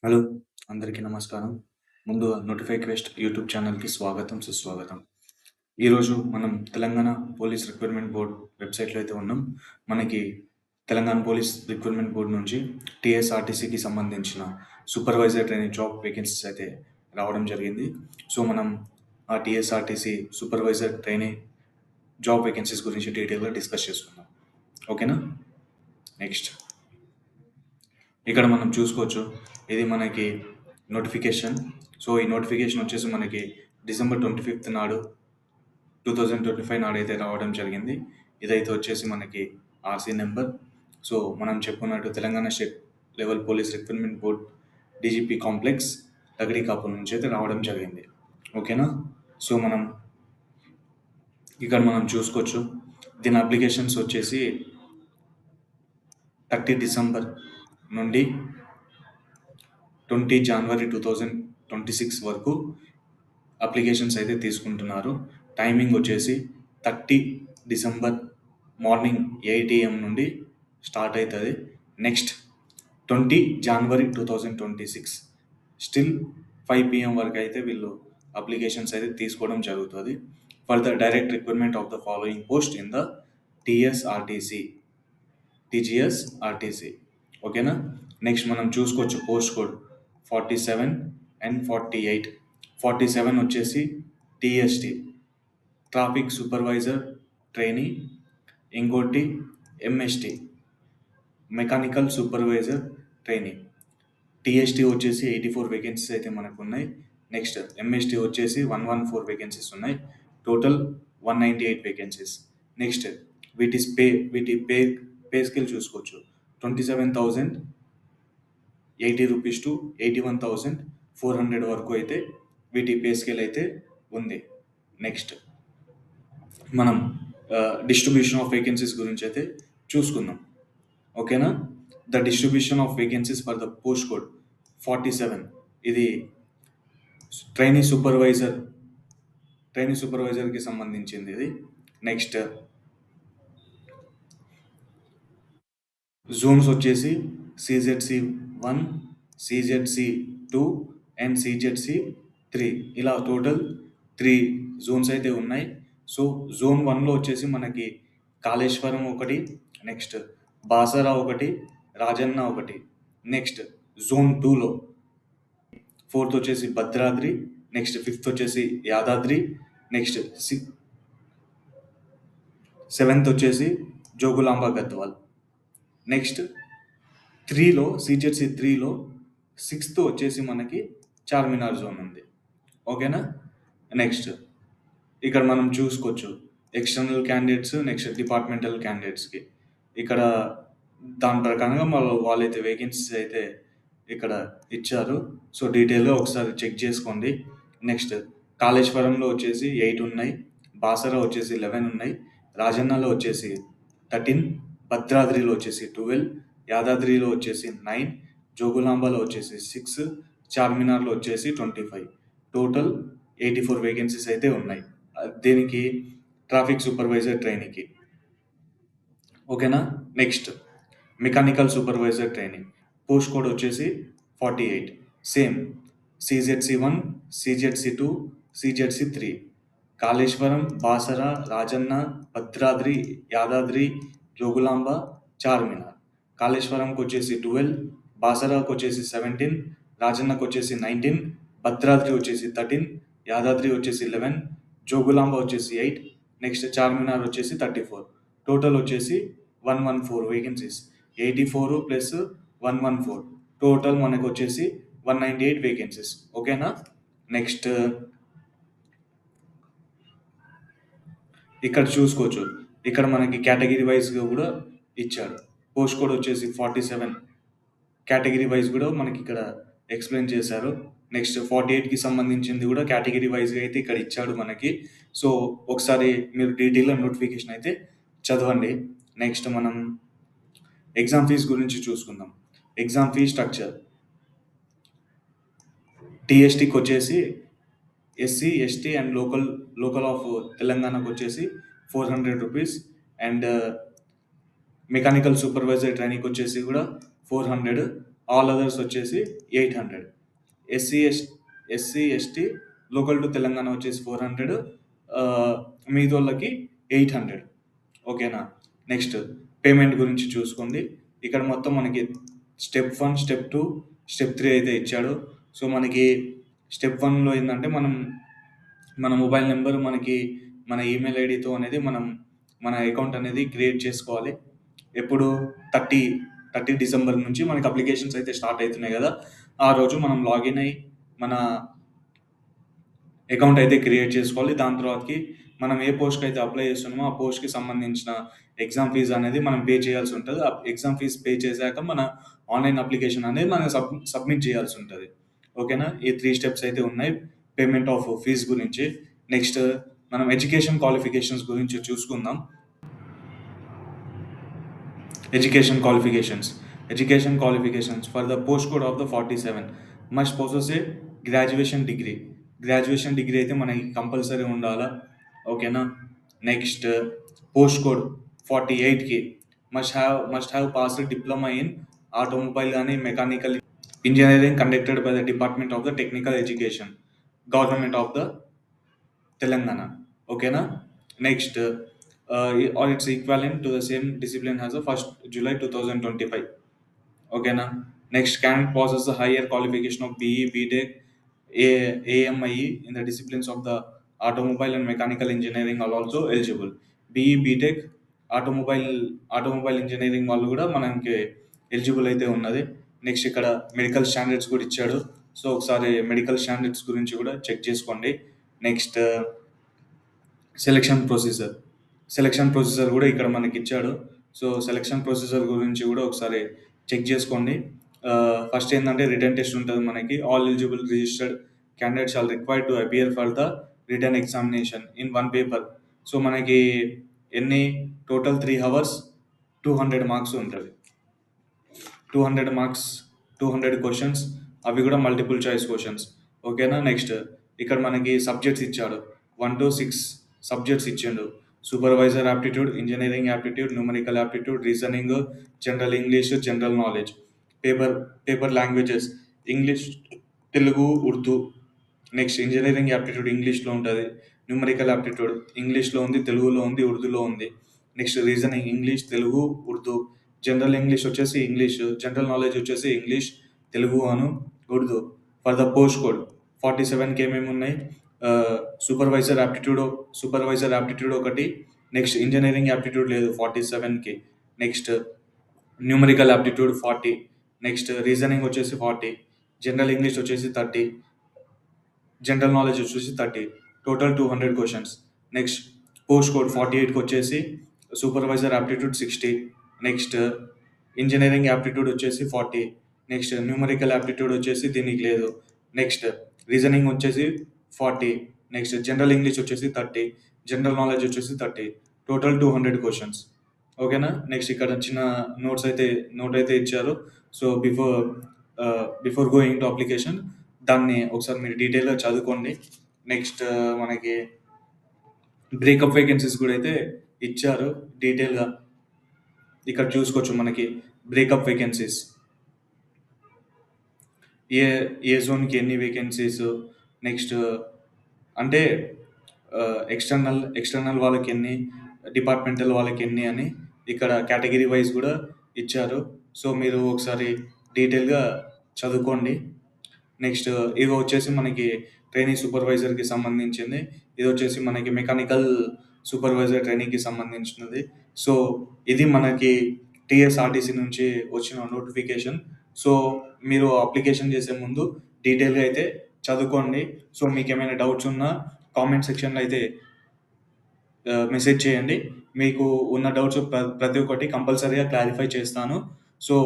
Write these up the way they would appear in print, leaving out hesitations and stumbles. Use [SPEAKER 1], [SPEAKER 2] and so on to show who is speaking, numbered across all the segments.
[SPEAKER 1] Hello! అందరికీ నమస్కారం. ముందు నోటిఫై క్వెస్ట్ యూట్యూబ్ ఛానల్‌కి స్వాగతం, సుస్వాగతం. ఈరోజు మనం తెలంగాణ పోలీస్ రిక్రూట్మెంట్ బోర్డ్ వెబ్‌సైట్‌లో అయితే ఉన్నాం. మనకి తెలంగాణ పోలీస్ రిక్రూట్మెంట్ బోర్డ్ నుంచి టీఎస్ఆర్టీసీకి సంబంధించిన సూపర్వైజర్ ట్రైనింగ్ జాబ్ వేకెన్సీస్ అయితే రావడం జరిగింది. సో, మనం ఆ TSRTC supervisor training job vacancies గురించి డీటెయిల్‌గా డిస్కస్ చేసుకుందాం. ఓకేనా? నెక్స్ట్. ఇక్కడ మనం చూసుకోవచ్చు. ఇది మనకి నోటిఫికేషన్. సో, ఈ నోటిఫికేషన్ వచ్చేసి మనకి డిసెంబర్ 25 నాడు 2025 నాడైతే రావడం జరిగింది. ఇదైతే వచ్చేసి మనకి ఆర్‌సీ నంబర్. సో, మనం చెప్పుకున్నట్టు Telangana state level police recruitment board DGP complex Lakdikapul నుంచి అయితే రావడం జరిగింది. ఓకేనా? సో, మనం చూసుకోవచ్చు. దీని అప్లికేషన్స్ వచ్చేసి 30 డిసెంబర్ నుండి 20 జనవరి 2026 వరకు అప్లికేషన్స్ అయితే తీసుకుంటున్నారు. టైమింగ్ వచ్చేసి 30 డిసెంబర్ మార్నింగ్ 8 AM నుండి స్టార్ట్ అవుతుంది. నెక్స్ట్ 20 జనవరి 2026 స్టిల్ 5 PM వరకు అయితే వీళ్ళు అప్లికేషన్స్ అయితే తీసుకోవడం జరుగుతుంది. For the direct recruitment of the following post in the TGSRTC. ఓకేనా? నెక్స్ట్ మనం చూసుకోవచ్చు పోస్ట్ కోడ్ 47 అండ్ 48. 47 వచ్చేసి టీఎస్టీ ట్రాఫిక్ సూపర్వైజర్ ట్రైనీ, ఇంకోటి MST mechanical supervisor trainee. TST వచ్చేసి 84 వేకెన్సీస్ అయితే మనకు ఉన్నాయి. నెక్స్ట్ ఎంఎస్టీ వచ్చేసి 114 వేకెన్సీస్ ఉన్నాయి. Total 198 vacancies. నెక్స్ట్ వీటి పే స్కేల్ చూసుకోవచ్చు. 27,080 రూపీస్ టు 81,400 వరకు అయితే వీటి పే స్కేల్ అయితే ఉంది. నెక్స్ట్ మనం డిస్ట్రిబ్యూషన్ ఆఫ్ వేకెన్సీస్ గురించి అయితే చూసుకుందాం. ఓకేనా? The distribution of vacancies for the post code 47 ఇది ట్రైనీ సూపర్వైజర్కి సంబంధించింది ఇది. నెక్స్ట్ జోన్స్ వచ్చేసి సిజెడ్సి 1, సిజెడ్సి 2 అండ్ సిజెడ్సి 3 ఇలా టోటల్ 3 జోన్స్ అయితే ఉన్నాయి. సో, జోన్ 1లో వచ్చేసి మనకి కాళేశ్వరం ఒకటి, నెక్స్ట్ బాసరా ఒకటి, రాజన్న ఒకటి. నెక్స్ట్ జోన్ 2లో 4th వచ్చేసి భద్రాద్రి, నెక్స్ట్ 5th వచ్చేసి యాదాద్రి, నెక్స్ట్ 7th వచ్చేసి జోగులాంబ గద్వాల్. నెక్స్ట్ 3లో సిజెడ్సి 3లో 6th వచ్చేసి మనకి చార్మినార్ జోన్ ఉంది. ఓకేనా? నెక్స్ట్ ఇక్కడ మనం చూసుకోవచ్చు ఎక్స్టర్నల్ క్యాండిడేట్స్, నెక్స్ట్ డిపార్ట్మెంటల్ క్యాండిడేట్స్కి ఇక్కడ దాని ప్రకారంగా వాళ్ళైతే వేకెన్సీస్ అయితే ఇక్కడ ఇచ్చారు. సో, డీటెయిల్గా ఒకసారి చెక్ చేసుకోండి. నెక్స్ట్ కాళేశ్వరంలో వచ్చేసి 8 ఉన్నాయి, బాసరా వచ్చేసి 11 ఉన్నాయి, రాజన్నలో వచ్చేసి 13, భద్రాద్రిలో వచ్చేసి 12, యాదాద్రిలో వచ్చేసి 9, జోగులాంబలో వచ్చేసి 6, చార్మినార్లో వచ్చేసి 25. టోటల్ 84 వేకెన్సీస్ అయితే ఉన్నాయి దీనికి ట్రాఫిక్ సూపర్వైజర్ ట్రైనీకి. ఓకేనా? Next mechanical supervisor training post code వచ్చేసి 48. Same CZC 1, CZC 2, CZC 3. Kaleshwaram, Basara, Rajanna, Bhadradri, Yadadri, Jogulamba, Charminar. కాళేశ్వరంకి వచ్చేసి 12, బాసరాకు వచ్చేసి 17, రాజన్నకు వచ్చేసి 19, భద్రాద్రి వచ్చేసి 13, యాదాద్రి వచ్చేసి 11, జోగులాంబ వచ్చేసి 8, నెక్స్ట్ చార్మినార్ వచ్చేసి 34. టోటల్ వచ్చేసి 114 వేకెన్సీస్. 84 ప్లస్ 114 టోటల్ మనకు వచ్చేసి 198 వేకెన్సీస్. ఓకేనా? నెక్స్ట్ ఇక్కడ చూసుకోవచ్చు. ఇక్కడ మనకి కేటగిరీ వైజ్గా కూడా ఇచ్చాడు. పోస్ట్ కోడ్ వచ్చేసి 47 కేటగిరీ వైజ్ కూడా మనకి ఇక్కడ ఎక్స్ప్లెయిన్ చేశారు. నెక్స్ట్ 48కి సంబంధించింది కూడా కేటగిరీ వైజ్గా అయితే ఇక్కడ ఇచ్చాడు మనకి. సో, ఒకసారి మీరు డీటెయిల్గా నోటిఫికేషన్ అయితే చదవండి. నెక్స్ట్ మనం ఎగ్జామ్ ఫీజ్ గురించి చూసుకుందాం. ఎగ్జామ్ ఫీ స్ట్రక్చర్ టీఎస్టీకి వచ్చేసి SC, ST and local of తెలంగాణకు వచ్చేసి 400 రూపీస్ అండ్ మెకానికల్ సూపర్వైజర్ ట్రైనింగ్కి వచ్చేసి కూడా 400. ఆల్ అదర్స్ వచ్చేసి 800. SC yes SC ST local to Telangana వచ్చేసి 400, మిగతాళ్ళకి 800. ఓకేనా. నెక్స్ట్ పేమెంట్ గురించి చూసుకోండి. ఇక్కడ మొత్తం మనకి స్టెప్ 1, స్టెప్ 2, స్టెప్ 3 అయితే ఇచ్చాడు. సో మనకి స్టెప్ 1లో ఏంటంటే మన మొబైల్ నెంబర్, మన ఈమెయిల్ ఐడితో అనేది మన అకౌంట్ అనేది క్రియేట్ చేసుకోవాలి. ఎప్పుడు 30 డిసెంబర్ నుంచి మనకి అప్లికేషన్స్ అయితే స్టార్ట్ అవుతున్నాయి కదా, ఆ రోజు మనం లాగిన్ అయ్యి మన అకౌంట్ అయితే క్రియేట్ చేసుకోవాలి. దాని తర్వాతకి మనం ఏ పోస్ట్కి అయితే అప్లై చేస్తున్నామో ఆ పోస్ట్కి సంబంధించిన ఎగ్జామ్ ఫీజు అనేది మనం పే చేయాల్సి ఉంటుంది. ఆ ఎగ్జామ్ ఫీజు పే చేశాక మన ఆన్లైన్ అప్లికేషన్ అనేది మనం సబ్మిట్ చేయాల్సి ఉంటుంది. ఓకేనా. ఈ 3 స్టెప్స్ అయితే ఉన్నాయి పేమెంట్ ఆఫ్ ఫీజు గురించి. నెక్స్ట్ మనం ఎడ్యుకేషన్ క్వాలిఫికేషన్స్ గురించి చూసుకుందాం. Education qualifications. Education qualifications for the postcode of the 47 must possess a graduation degree. Graduation degree అయితే మనకి కంపల్సరీ ఉండాలా. ఓకేనా. నెక్స్ట్ పోస్ట్ కోడ్ 48కి must have passed diploma in automobile కానీ mechanical engineering conducted by the department of the technical education, government of the Telangana. ఓకేనా. Next or its equivalent to the same discipline as of 1st July 2025. ఓకేనా. Next candidate possess the higher qualification of BE, BTech, AMIE in the disciplines of the automobile and mechanical engineering are also eligible. BE, BTech, automobile engineering వాళ్ళు కూడా మనకి eligible అయితే ఉన్నది. Next ఇక్కడ medical standards కూడా ఇచ్చాడు. So ఒకసారి medical standards గురించి కూడా చెక్ చేసుకోండి. నెక్స్ట్ సెలక్షన్ ప్రొసీజర్ కూడా ఇక్కడ మనకి ఇచ్చాడు. సో సెలక్షన్ ప్రొసీజర్ గురించి కూడా ఒకసారి చెక్ చేసుకోండి. ఫస్ట్ ఏంటంటే రిటర్న్ టెస్ట్ ఉంటుంది మనకి. All eligible registered candidates are required to appear for the written examination in 1 paper. So మనకి టోటల్ 3 hours 200 మార్క్స్ ఉంటుంది. 200 మార్క్స్ 200 క్వశ్చన్స్, అవి కూడా మల్టిపుల్ చాయిస్ క్వశ్చన్స్. ఓకేనా. నెక్స్ట్ ఇక్కడ మనకి సబ్జెక్ట్స్ ఇచ్చాడు. 1 to 6 సబ్జెక్ట్స్ ఇచ్చిండు. Supervisor aptitude, engineering aptitude, numerical aptitude, reasoning, general English, general knowledge. Paper languages English, Telugu, Urdu. Next engineering aptitude ఇంగ్లీష్లో ఉంటుంది. న్యూమరికల్ యాప్టిట్యూడ్ ఇంగ్లీష్లో ఉంది, తెలుగులో ఉంది, ఉర్దూలో ఉంది. Next reasoning English, Telugu, Urdu. General English వచ్చేసి ఇంగ్లీష్, జనరల్ నాలెడ్జ్ వచ్చేసి ఇంగ్లీష్, తెలుగు అను Urdu. For the post code 47కి ఏమేమి ఉన్నాయి? సూపర్వైజర్ యాప్టిట్యూడ్ ఒకటి. నెక్స్ట్ ఇంజనీరింగ్ యాప్టిట్యూడ్ లేదు 47కి. Next numerical aptitude 40. Next reasoning వచ్చేసి 40. జనరల్ ఇంగ్లీష్ వచ్చేసి 30. జనరల్ నాలెడ్జ్ వచ్చేసి 30. Total 200 questions. Next post code 48కి వచ్చేసి supervisor aptitude 60. Next engineering aptitude వచ్చేసి 40. నెక్స్ట్ న్యూమరికల్ యాప్టిట్యూడ్ వచ్చేసి దీనికి లేదు. నెక్స్ట్ రీజనింగ్ వచ్చేసి 40. నెక్స్ట్ జనరల్ ఇంగ్లీష్ వచ్చేసి 30. జనరల్ నాలెడ్జ్ వచ్చేసి 30. Total 200 questions. ఓకేనా. నెక్స్ట్ ఇక్కడ చిన్న నోట్ అయితే ఇచ్చారు. So before going to application దాన్ని ఒకసారి మీరు డీటెయిల్గా చదువుకోండి. నెక్స్ట్ మనకి బ్రేకప్ వేకెన్సీస్ కూడా అయితే ఇచ్చారు డీటెయిల్గా. ఇక్కడ చూసుకోవచ్చు మనకి బ్రేకప్ వేకెన్సీస్, ఏ జోన్కి ఎన్ని వేకెన్సీస్. నెక్స్ట్ అంటే ఎక్స్టర్నల్ వాళ్ళకి ఎన్ని, డిపార్ట్మెంటల్ వాళ్ళకి ఎన్ని అని ఇక్కడ కేటగిరీ వైజ్ కూడా ఇచ్చారు. సో మీరు ఒకసారి డీటెయిల్గా చదువుకోండి. నెక్స్ట్ ఇది వచ్చేసి మనకి ట్రైనింగ్ సూపర్వైజర్కి సంబంధించింది. ఇది వచ్చేసి మనకి మెకానికల్ సూపర్వైజర్ ట్రైనింగ్కి సంబంధించినది. సో ఇది మనకి టీఎస్ఆర్టీసీ నుంచి వచ్చిన నోటిఫికేషన్. సో మీరు అప్లికేషన్ చేసే ముందు డీటెయిల్గా అయితే చదువుకోండి. సో మీకు ఏమైనా డౌట్స్ ఉన్నా కామెంట్ సెక్షన్లో అయితే మెసేజ్ చేయండి. మీకు ఉన్న డౌట్స్ ప్రతి ఒక్కటి కంపల్సరీగా క్లారిఫై చేస్తాను. సో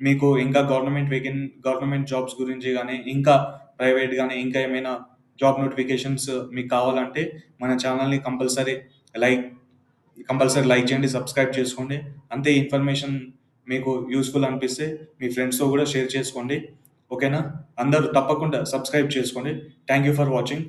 [SPEAKER 1] మీకు ఇంకా గవర్నమెంట్ జాబ్స్ గురించి కానీ, ఇంకా ప్రైవేట్ కానీ, ఇంకా ఏమైనా జాబ్ నోటిఫికేషన్స్ మీకు కావాలంటే మన ఛానల్ని కంపల్సరీ లైక్ చేయండి, సబ్స్క్రైబ్ చేసుకోండి. అంతే ఇన్ఫర్మేషన్ మీకు యూస్ఫుల్ అనిపిస్తే మీ ఫ్రెండ్స్తో కూడా షేర్ చేసుకోండి. ఓకేనా. అందరూ తప్పకుండా సబ్స్క్రైబ్ చేసుకోండి. Thank you for watching.